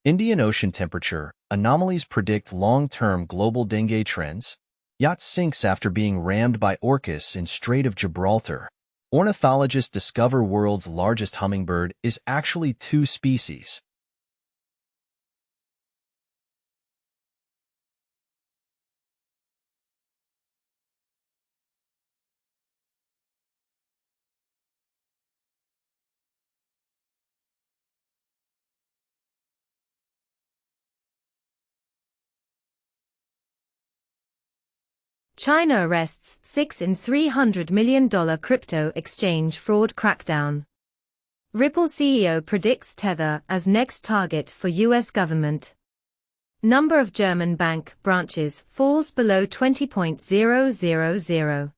Indian Ocean temperature anomalies predict long-term global dengue trends. Yacht sinks after being rammed by orcas in Strait of Gibraltar. Ornithologists discover world's largest hummingbird is actually two species. China arrests 6 in $300 million crypto exchange fraud crackdown. Ripple CEO predicts Tether as next target for U.S. government. Number of German bank branches falls below 20,000.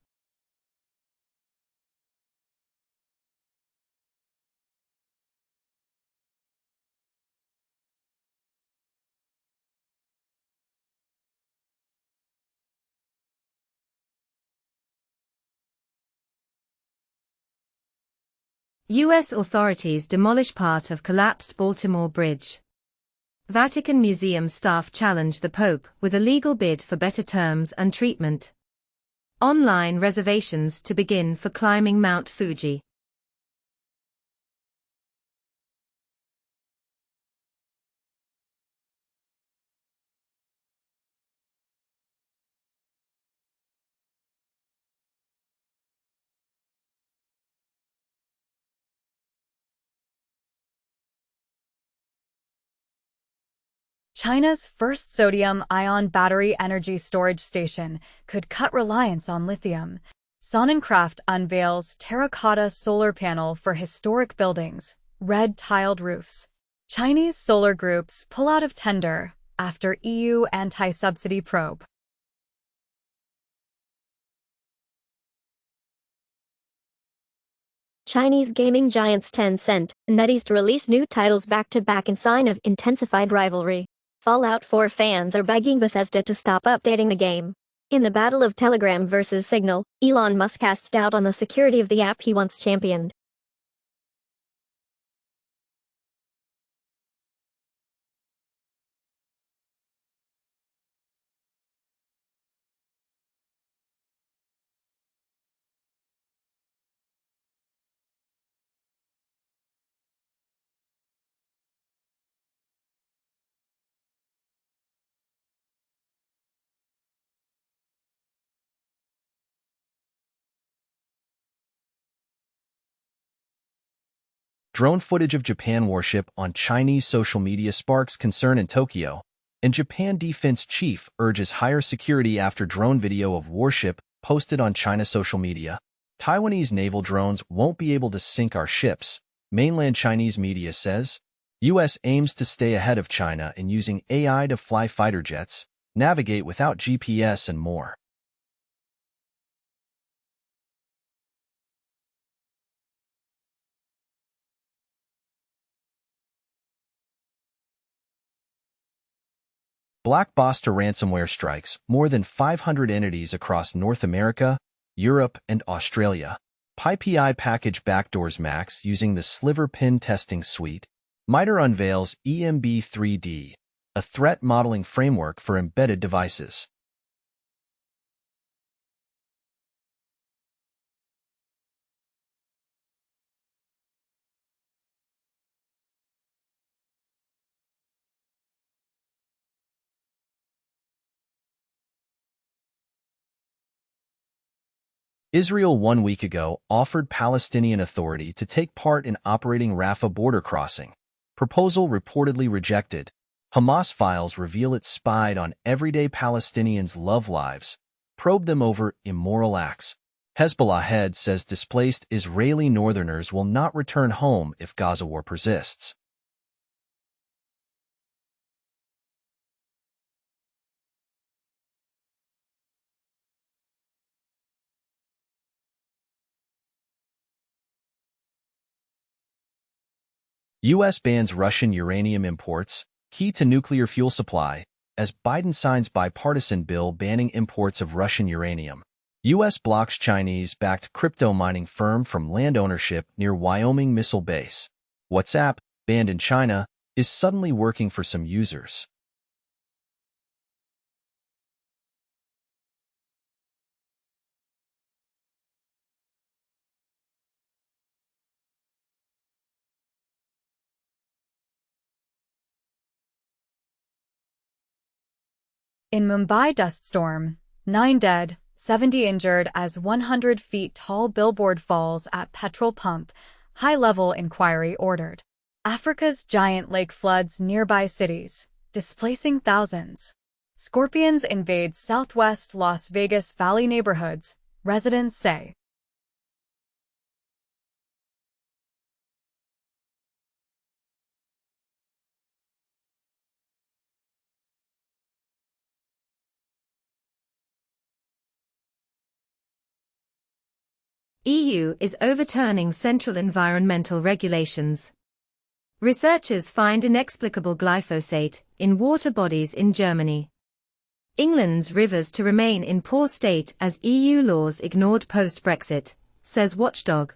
U.S. authorities demolish part of collapsed Baltimore Bridge. Vatican Museum staff challenge the Pope with a legal bid for better terms and treatment. Online reservations to begin for climbing Mount Fuji. China's first sodium-ion battery energy storage station could cut reliance on lithium. Sonnenkraft unveils terracotta solar panel for historic buildings, red-tiled roofs. Chinese solar groups pull out of tender after EU anti-subsidy probe. Chinese gaming giants Tencent and NetEase release new titles back-to-back in sign of intensified rivalry. Fallout 4 fans are begging Bethesda to stop updating the game. In the battle of Telegram versus Signal, Elon Musk casts doubt on the security of the app he once championed. Drone footage of Japan warship on Chinese social media sparks concern in Tokyo, and Japan defense chief urges higher security after drone video of warship posted on China social media. Taiwanese naval drones won't be able to sink our ships, mainland Chinese media says. U.S. aims to stay ahead of China in using AI to fly fighter jets, navigate without GPS and more. Blockbuster ransomware strikes more than 500 entities across North America, Europe, and Australia. PyPI package backdoors Max using the Sliver Pin testing suite. MITRE unveils EMB3D, a threat modeling framework for embedded devices. Israel 1 week ago offered Palestinian Authority to take part in operating Rafah border crossing. Proposal reportedly rejected. Hamas files reveal it spied on everyday Palestinians' love lives, probe them over immoral acts. Hezbollah head says displaced Israeli northerners will not return home if Gaza war persists. U.S. bans Russian uranium imports, key to nuclear fuel supply, as Biden signs bipartisan bill banning imports of Russian uranium. U.S. blocks Chinese-backed crypto mining firm from land ownership near Wyoming missile base. WhatsApp, banned in China, is suddenly working for some users. In Mumbai dust storm, 9 dead, 70 injured as 100 feet tall billboard falls at petrol pump, high-level inquiry ordered. Africa's giant lake floods nearby cities, displacing thousands. Scorpions invade southwest Las Vegas Valley neighborhoods, residents say. EU is overturning central environmental regulations. Researchers find inexplicable glyphosate in water bodies in Germany. England's rivers to remain in poor state as EU laws ignored post-Brexit, says Watchdog.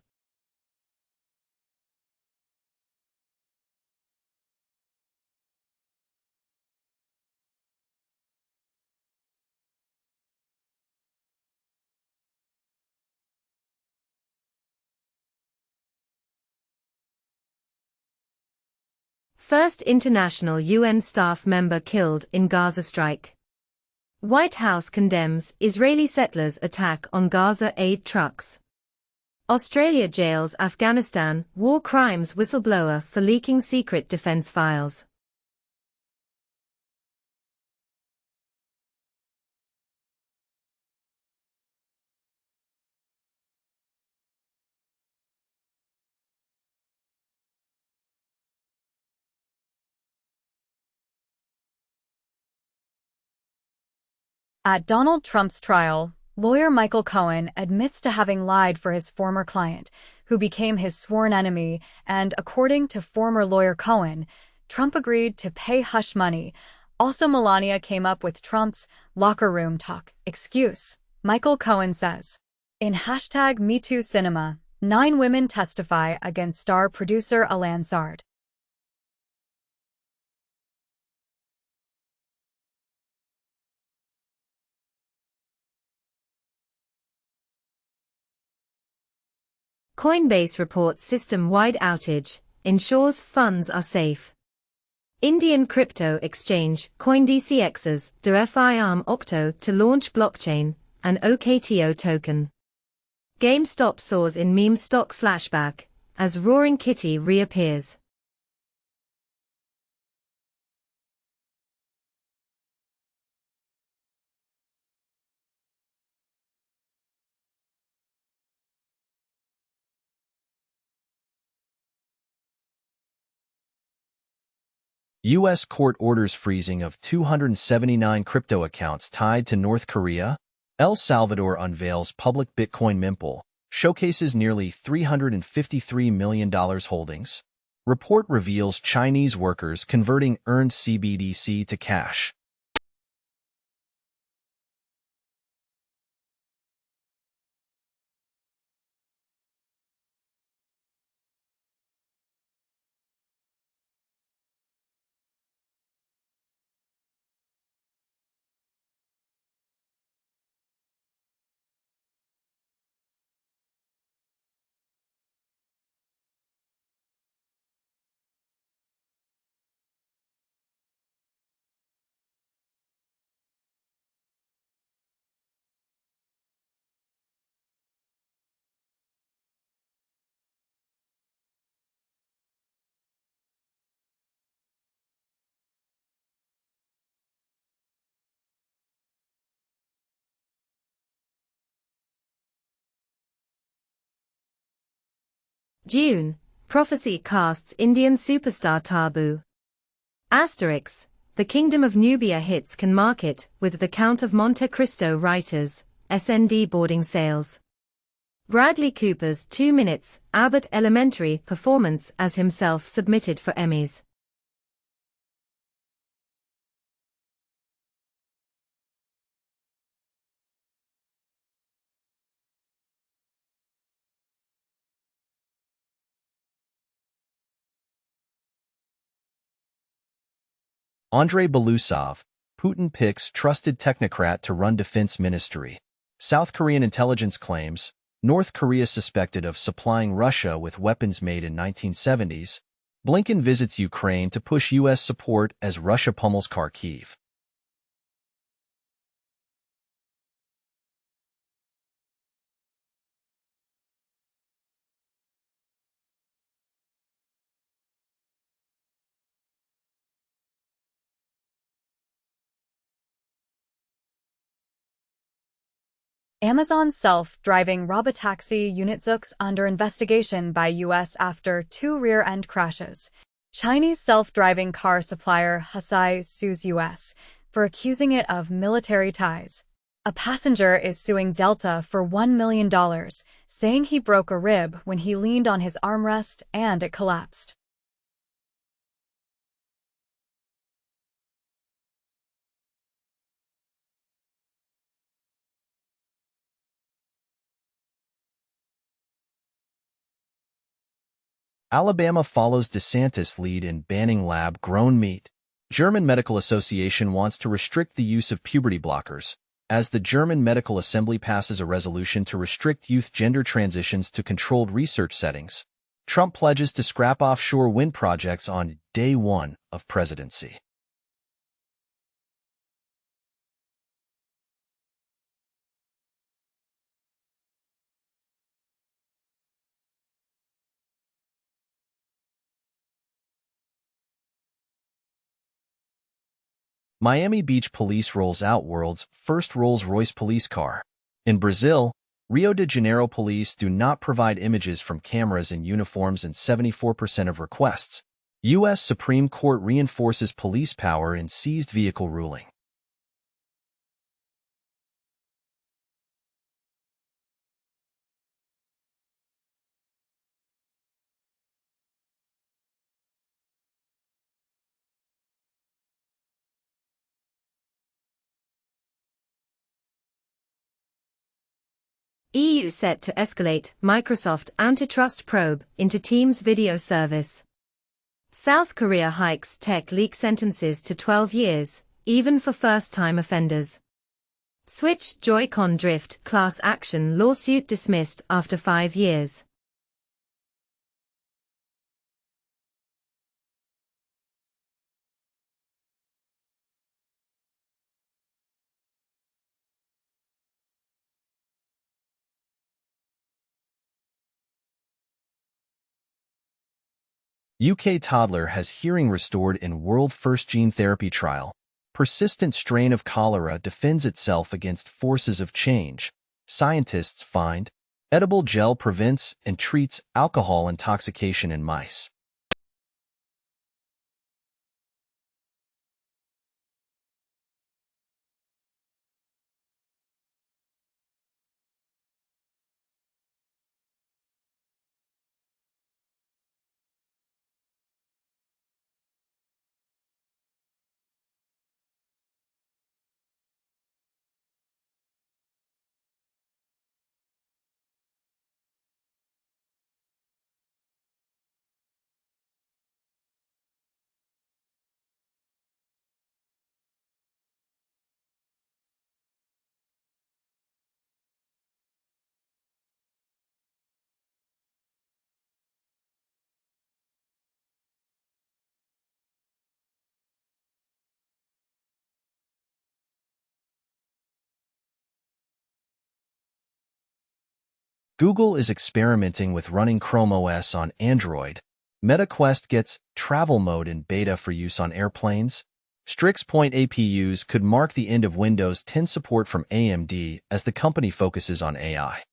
First international UN staff member killed in Gaza strike. White House condemns Israeli settlers' attack on Gaza aid trucks. Australia jails Afghanistan war crimes whistleblower for leaking secret defense files. At Donald Trump's trial, lawyer Michael Cohen admits to having lied for his former client, who became his sworn enemy, and according to former lawyer Cohen, Trump agreed to pay hush money. Also, Melania came up with Trump's locker room talk excuse, Michael Cohen says. In #MeTooCinema, 9 women testify against star producer Alan Sard. Coinbase reports system-wide outage, ensures funds are safe. Indian crypto exchange CoinDCX's DeFi arm Octo to launch blockchain, an OKTO token. GameStop soars in meme stock flashback, as Roaring Kitty reappears. U.S. court orders freezing of 279 crypto accounts tied to North Korea. El Salvador unveils public Bitcoin mempool, showcases nearly $353 million holdings. Report reveals Chinese workers converting earned CBDC to cash. June, prophecy casts Indian superstar taboo. Asterix, the Kingdom of Nubia hits can market with the Count of Monte Cristo writers, SND boarding sales. Bradley Cooper's 2 minutes Abbott Elementary performance as himself submitted for Emmys. Andrei Belousov, Putin picks trusted technocrat to run defense ministry. South Korean intelligence claims North Korea suspected of supplying Russia with weapons made in 1970s. Blinken visits Ukraine to push U.S. support as Russia pummels Kharkiv. Amazon self-driving robotaxi Unitzux under investigation by U.S. after 2 rear-end crashes. Chinese self-driving car supplier Hesai sues U.S. for accusing it of military ties. A passenger is suing Delta for $1 million, saying he broke a rib when he leaned on his armrest and it collapsed. Alabama follows DeSantis' lead in banning lab-grown meat. German Medical Association wants to restrict the use of puberty blockers, as the German Medical Assembly passes a resolution to restrict youth gender transitions to controlled research settings. Trump pledges to scrap offshore wind projects on day one of presidency. Miami Beach police rolls out world's first Rolls-Royce police car. In Brazil, Rio de Janeiro police do not provide images from cameras in uniforms in 74% of requests. U.S. Supreme Court reinforces police power in seized vehicle ruling. EU set to escalate Microsoft antitrust probe into Teams video service. South Korea hikes tech leak sentences to 12 years, even for first-time offenders. Switch Joy-Con drift class action lawsuit dismissed after 5 years. UK toddler has hearing restored in world-first gene therapy trial. Persistent strain of cholera defends itself against forces of change. Scientists find edible gel prevents and treats alcohol intoxication in mice. Google is experimenting with running Chrome OS on Android. Meta Quest gets travel mode in beta for use on airplanes. Strix Point APUs could mark the end of Windows 10 support from AMD as the company focuses on AI.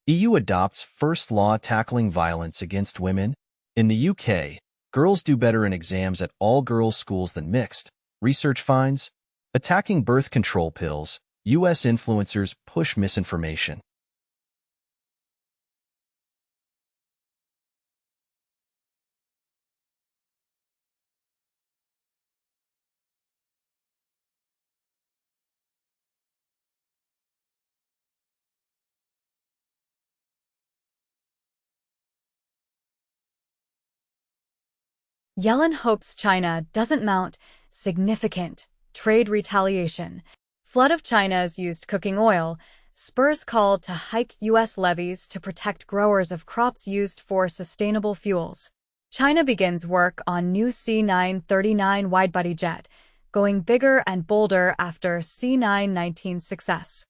EU adopts first law tackling violence against women. In the UK, girls do better in exams at all girls' schools than mixed. Research finds. Attacking birth control pills. US influencers push misinformation. Yellen hopes China doesn't mount significant trade retaliation. Flood of China's used cooking oil spurs call to hike U.S. levies to protect growers of crops used for sustainable fuels. China begins work on new C-939 widebody jet, going bigger and bolder after C-919 success.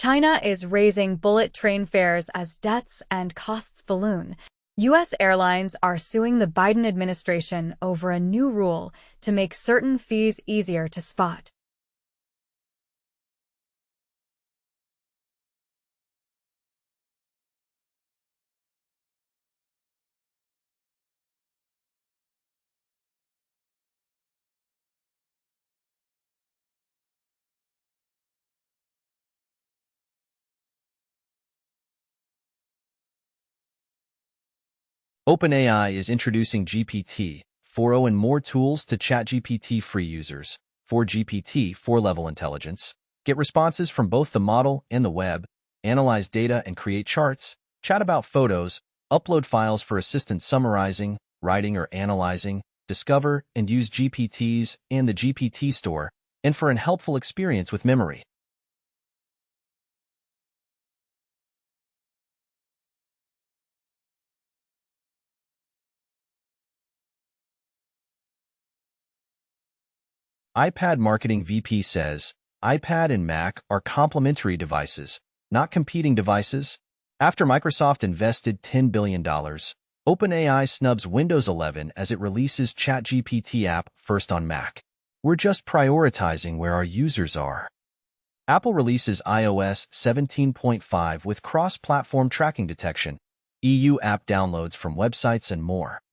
China is raising bullet train fares as debts and costs balloon. U.S. airlines are suing the Biden administration over a new rule to make certain fees easier to spot. OpenAI is introducing GPT-4o and more tools to ChatGPT free users. For GPT-4 level intelligence, get responses from both the model and the web, analyze data and create charts, chat about photos, upload files for assistance summarizing, writing or analyzing, discover and use GPTs and the GPT store, and for an helpful experience with memory. iPad Marketing VP says, iPad and Mac are complementary devices, not competing devices. After Microsoft invested $10 billion, OpenAI snubs Windows 11 as it releases ChatGPT app first on Mac. We're just prioritizing where our users are. Apple releases iOS 17.5 with cross-platform tracking detection, EU app downloads from websites and more.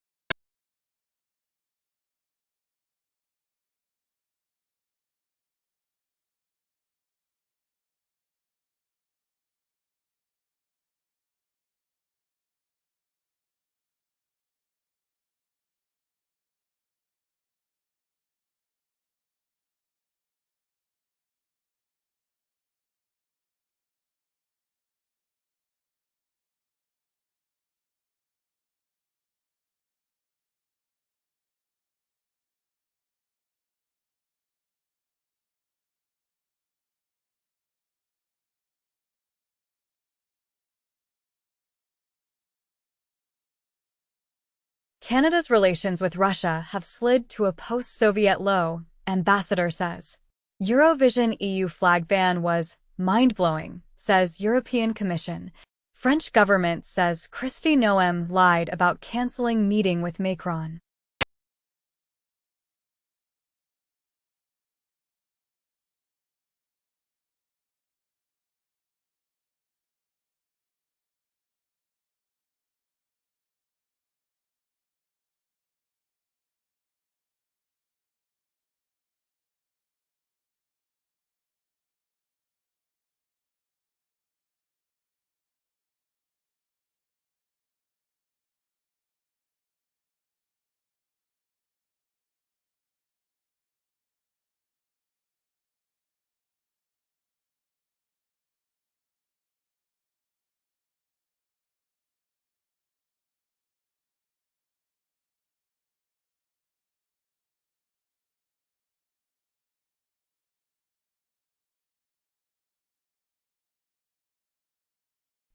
Canada's relations with Russia have slid to a post-Soviet low, ambassador says. Eurovision EU flag ban was mind-blowing, says European Commission. French government says Kristi Noem lied about cancelling meeting with Macron.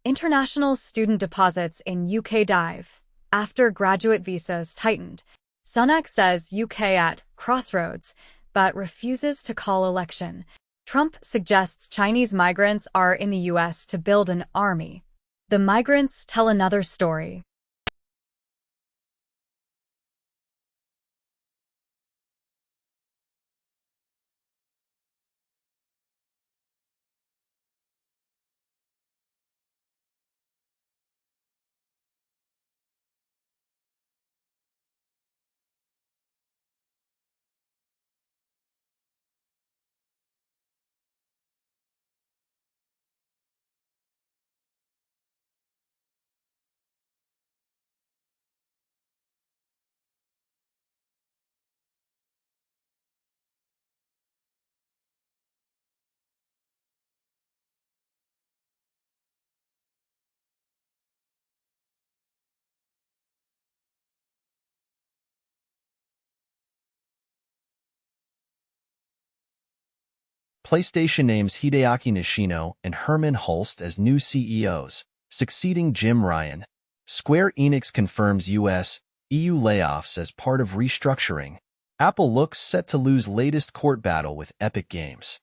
International student deposits in UK dive after graduate visas tightened. Sunak says UK at crossroads, but refuses to call election. Trump suggests Chinese migrants are in the US to build an army. The migrants tell another story. PlayStation names Hideaki Nishino and Herman Hulst as new CEOs, succeeding Jim Ryan. Square Enix confirms US-EU layoffs as part of restructuring. Apple looks set to lose latest court battle with Epic Games.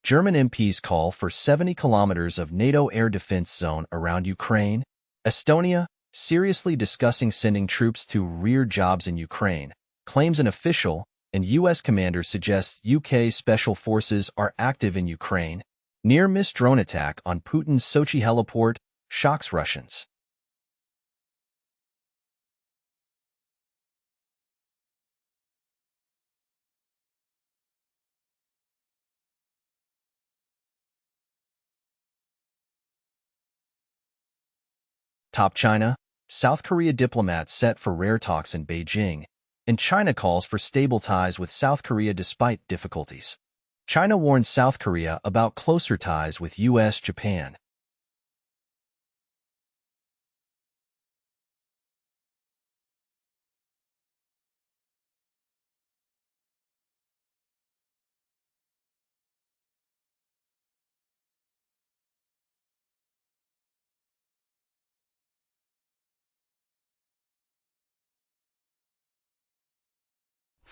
German MPs call for 70 kilometers of NATO air defense zone around Ukraine. Estonia, seriously discussing sending troops to rear jobs in Ukraine, claims an official, and U.S. commander suggests UK special forces are active in Ukraine. Near-miss drone attack on Putin's Sochi heliport shocks Russians. Top China, South Korea diplomats set for rare talks in Beijing, and China calls for stable ties with South Korea despite difficulties. China warns South Korea about closer ties with U.S. Japan.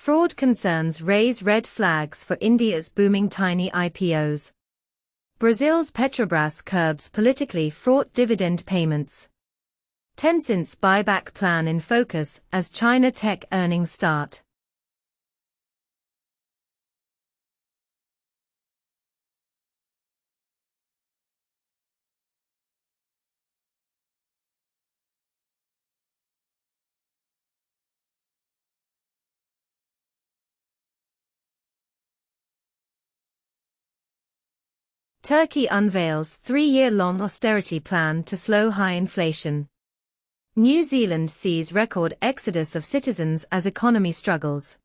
Fraud concerns raise red flags for India's booming tiny IPOs. Brazil's Petrobras curbs politically fraught dividend payments. Tencent's buyback plan in focus as China tech earnings start. Turkey unveils three-year-long austerity plan to slow high inflation. New Zealand sees record exodus of citizens as economy struggles.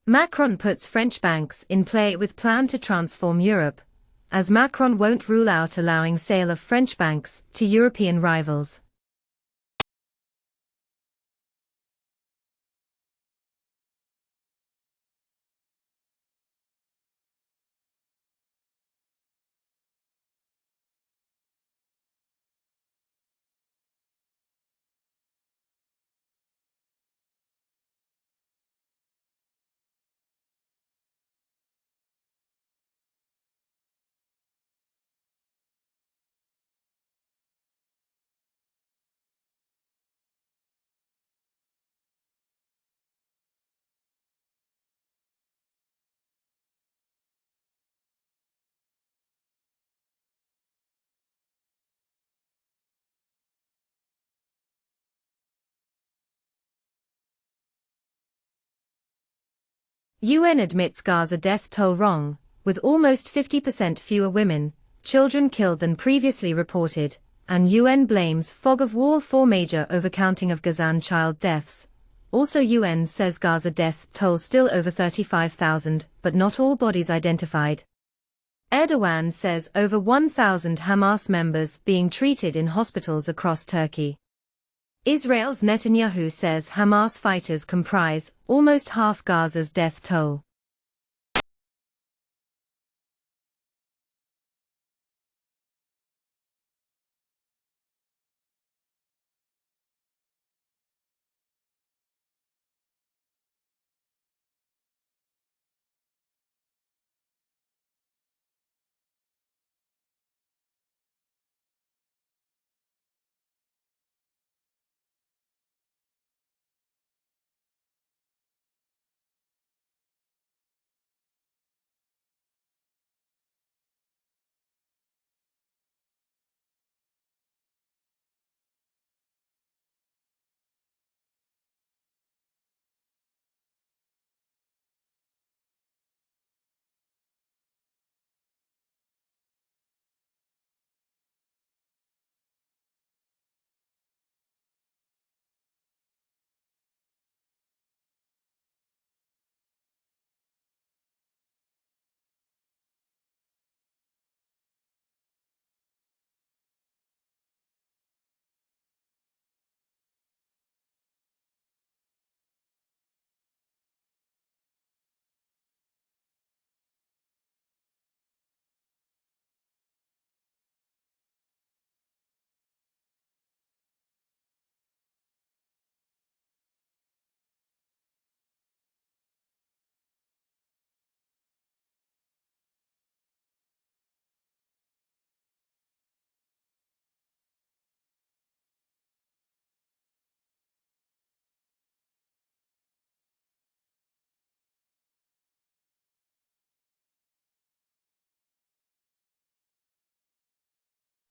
Macron puts French banks in play with plan to transform Europe, as Macron won't rule out allowing sale of French banks to European rivals. UN admits Gaza death toll wrong, with almost 50% fewer women, children killed than previously reported, and UN blames fog of war for major overcounting of Gazan child deaths. Also, UN says Gaza death toll still over 35,000, but not all bodies identified. Erdogan says over 1,000 Hamas members being treated in hospitals across Turkey. Israel's Netanyahu says Hamas fighters comprise almost half Gaza's death toll.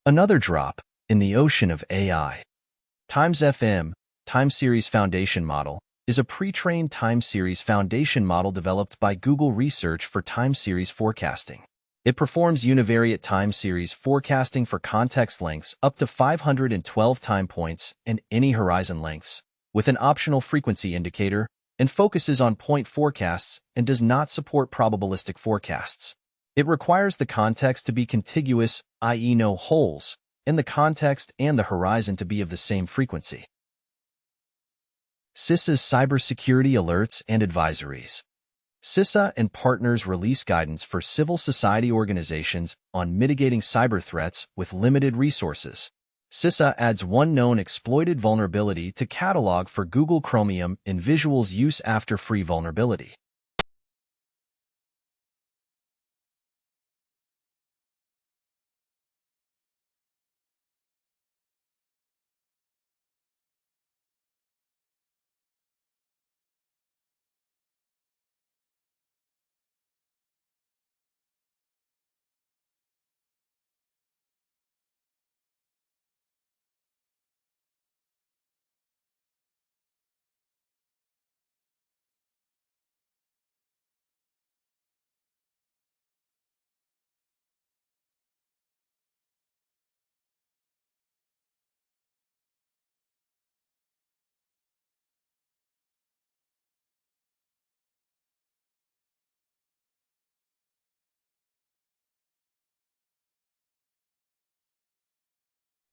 Another drop in the ocean of AI. Times FM, Time Series Foundation Model, is a pre-trained time series foundation model developed by Google Research for time series forecasting. It performs univariate time series forecasting for context lengths up to 512 time points and any horizon lengths, with an optional frequency indicator, and focuses on point forecasts and does not support probabilistic forecasts. It requires the context to be contiguous, i.e. no holes, and the context and the horizon to be of the same frequency. CISA's cybersecurity alerts and advisories. CISA and partners release guidance for civil society organizations on mitigating cyber threats with limited resources. CISA adds one known exploited vulnerability to catalog for Google Chromium in Visual's use after free vulnerability.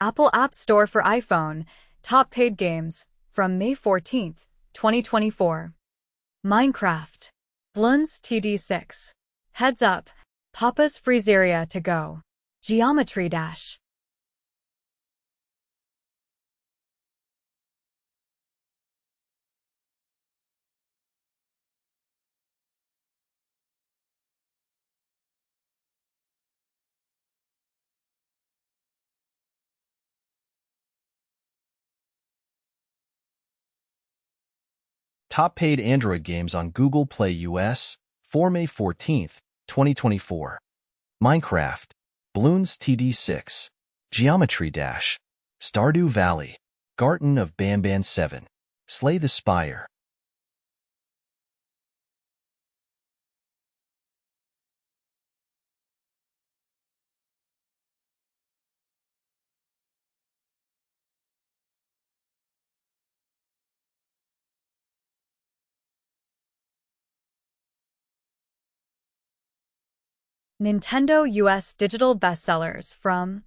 Apple App Store for iPhone, top paid games, from May 14, 2024. Minecraft. Bloons TD6. Heads Up. Papa's Freezeria to go. Geometry Dash. Top paid Android games on Google Play US, 4 May 14, 2024. Minecraft, Bloons TD6, Geometry Dash, Stardew Valley, Garden of Banban 7, Slay the Spire. Nintendo US digital bestsellers from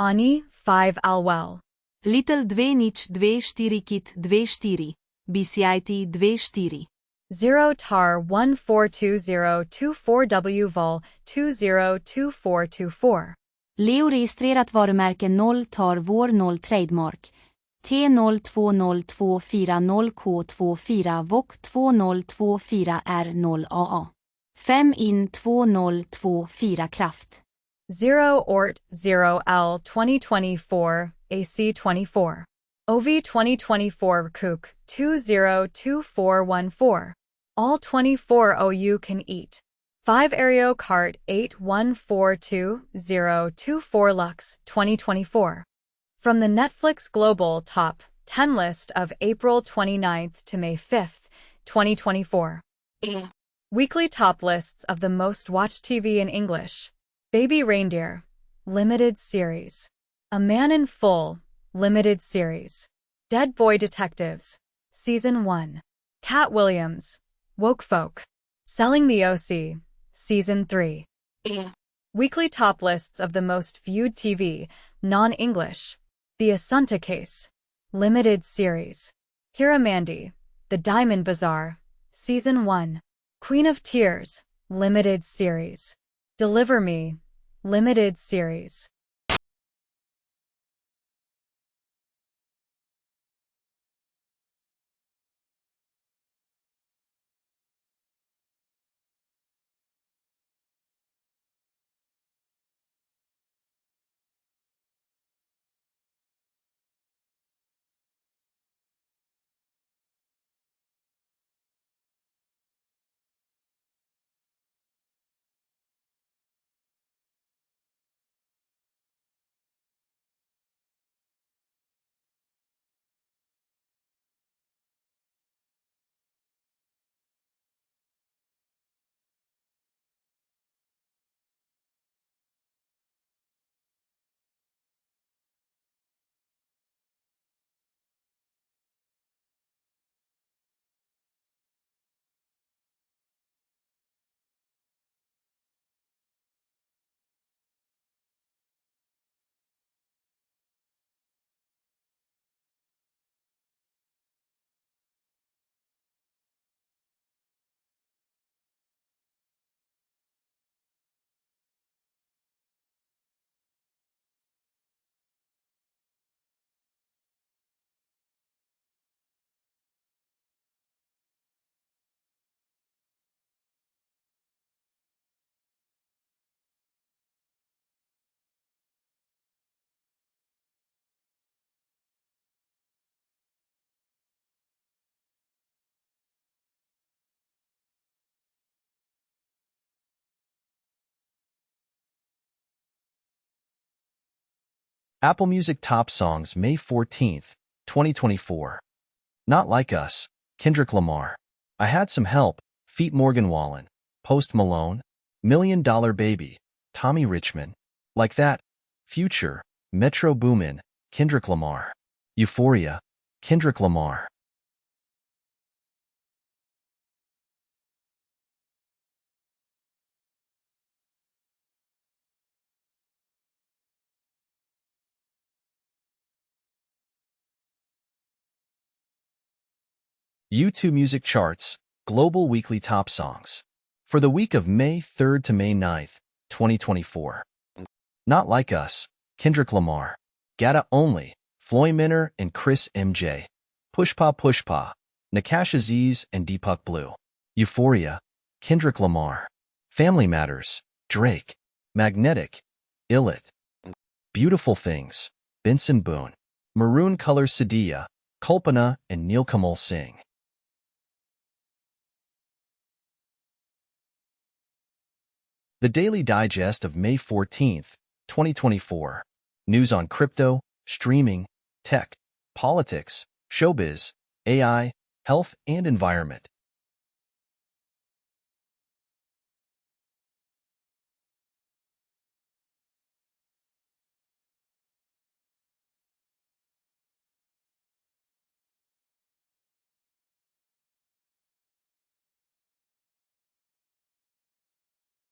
Ani 5 Alwell. Little 2 nič 2 4 kit 2 4. BCIT 2 4. 0 tar 142024W vol 202424. Leo registrerat varumärke 0 tar vår 0 trademark. T0202440K24 VOC 2024R0AA. 5 in 2024 kraft. 0 ort 0 L 2024 AC24. OV 2024 Kook 202414. All 24 OU can eat. 5 Aereo Cart 81422024 Lux 2024. From the Netflix Global Top 10 list of April 29th to May 5th, 2024. Weekly top lists of the most watched TV in English. Baby Reindeer, Limited Series. A Man in Full, Limited Series. Dead Boy Detectives, Season 1. Cat Williams, Woke Folk. Selling the OC, Season 3. Weekly top lists of the most viewed TV, non-English. The Assunta Case, Limited Series. Hira Mandy, The Diamond Bazaar, Season 1. Queen of Tears, Limited Series. Deliver Me, Limited Series. Apple Music Top Songs May 14th, 2024. Not Like Us, Kendrick Lamar. I Had Some Help, Feat Morgan Wallen, Post Malone, $1 Million Baby, Tommy Richmond. Like That, Future, Metro Boomin, Kendrick Lamar. Euphoria, Kendrick Lamar. YouTube Music Charts, Global Weekly Top Songs. For the week of May 3rd to May 9th, 2024. Not Like Us, Kendrick Lamar. Gata Only, Floyd Minor and Chris MJ. Pushpa Pushpa, Nakash Aziz and Deepak Blue. Euphoria, Kendrick Lamar. Family Matters, Drake. Magnetic, Illit. Beautiful Things, Benson Boone. Maroon Color Sadia, Kalpana and Neelkamal Singh. The Daily Digest of May 14th, 2024. News on crypto, streaming, tech, politics, showbiz, AI, health, and environment.